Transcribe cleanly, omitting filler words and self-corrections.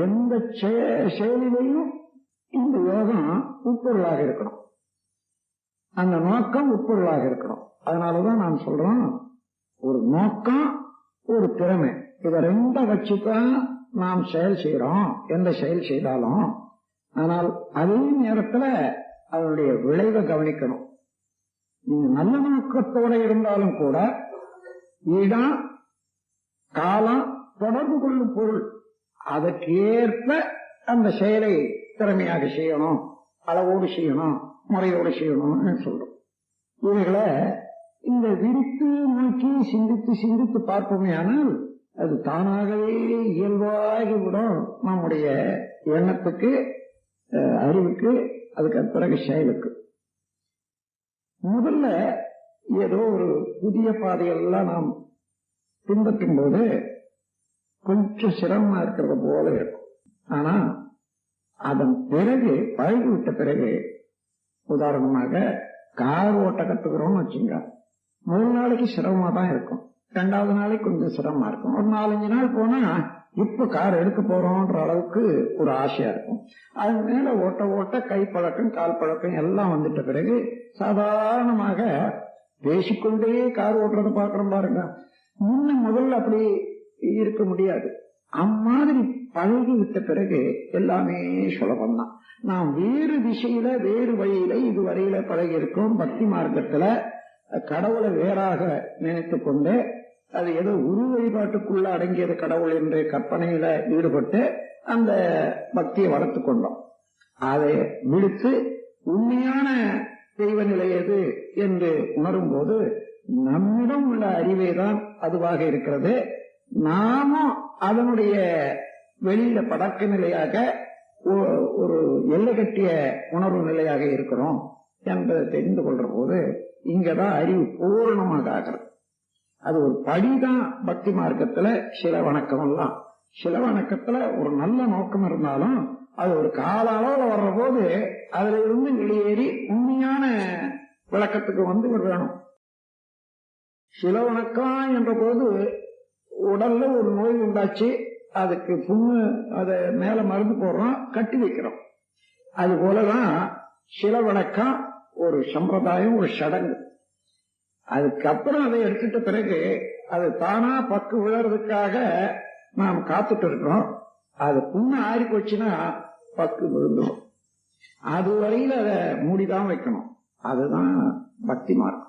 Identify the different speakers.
Speaker 1: எந்த செயலிலையும் இந்த யோகம் உட்பொருளாக இருக்கணும், அந்த நோக்கம் உட்பொருளாக இருக்கணும். அதனாலதான் நான் சொல்றோம், ஒரு நோக்கம் ஒரு திறமை, இதை ரெண்ட வச்சுதான் நாம் செயல் செய்யறோம். எந்த செயல் செய்தாலும் ஆனால் அதே நேரத்துல அதனுடைய விளைவை கவனிக்கணும். நீங்க நல்ல நோக்கத்தோட இருந்தாலும் கூட இடம் காலம் தொடர்பு கொள்ளும் பொருள் அதற்கு ஏற்ப அந்த செயலை திறமையாக செய்யணும், அளவோடு செய்யணும், முறையோடு செய்யணும்னு சொல்றோம். இவர்களை இந்த விரித்து நோக்கி சிந்தித்து சிந்தித்து பார்ப்போமே ஆனால் அது தானாகவே இயல்பாகிவிடும். நம்முடைய எண்ணத்துக்கு, அறிவுக்கு, அதுக்கு பிறகு செயலுக்கு. முதல்ல ஏதோ ஒரு புதிய பாதையெல்லாம் நாம் பின்பற்றும் போது கொஞ்சம் சிரமமா இருக்கிறது போல இருக்கும். ஆனா அதன் பிறகு பழகிவிட்ட பிறகு, உதாரணமாக கார் ஓட்ட கத்துக்கிறோம்னு வச்சுங்க, முதல் நாளைக்கு சிரமமா தான் இருக்கும், ரெண்டாவது நாளைக்கு கொஞ்சம் சிரமமா இருக்கும், ஒரு 4-5 நாள் போனா இப்ப கார் எடுக்க போறோம்ன்ற அளவுக்கு ஒரு ஆசையா இருக்கும். அது மேல ஓட்ட ஓட்ட கை பழக்கம் கால் பழக்கம் எல்லாம் வந்துட்ட பிறகு சாதாரணமாக பேசிக்கொண்டே கார் ஓட்டுறத பாக்குறோம் பாருங்க. முதல்ல அப்படி இருக்க முடியாது. அம்மாதிரி பழகி விட்ட பிறகு எல்லாமே சுலபம்தான். நாம் வேறு திசையில வேறு வழியில இதுவரையில பழகி இருக்கோம். பக்தி மார்க்கத்துல கடவுளை வேறாக நினைத்து கொண்டு அது ஏதோ உரு வழிபாட்டுக்குள்ள அடங்கியது கடவுள் என்ற கற்பனையில ஈடுபட்டு அந்த பக்தியை வளர்த்து கொண்டோம். அதை விடுத்து உண்மையான தெய்வ நிலை எது என்று உணரும் போது நம்மிடம் உள்ள அறிவே தான் அதுவாக இருக்கிறது. நாமும் அதனுடைய வெளியில படக்க நிலையாக ஒரு எல்லை கட்டிய உணர்வு நிலையாக இருக்கிறோம் என்பதை தெரிந்து கொள்ற போது இங்கதான் அறிவு பூரணமாக ஆகிறது. அது ஒரு படிதான் பக்தி மார்க்கத்துல. சில வணக்கம் எல்லாம் சில வணக்கத்துல ஒரு நல்ல நோக்கம் இருந்தாலும் அது ஒரு கால அளவுல வர்ற போது அதுல இருந்து வெளியேறி உண்மையான விளக்கத்துக்கு வந்து வேணும். சில வணக்கம் என்ற போது உடல்ல ஒரு நோய் உண்டாச்சு, அதுக்கு புண்ணு, அதை மேல மருந்து போடுறோம், கட்டி வைக்கிறோம். அது போலதான் சில வணக்கம் ஒரு சம்பிரதாயம், ஒரு சடங்கு. அதுக்கப்புறம் அதை எடுத்துட்ட பிறகு அது தானா பக்கு விழறதுக்காக நாம் காத்துட்டு இருக்கிறோம். அது புண்ணு ஆறி போச்சுன்னா பக்கு விழுந்துடும். அது வரையில அதை மூடிதான் வைக்கணும். அதுதான் பக்தி மார்க்கம்.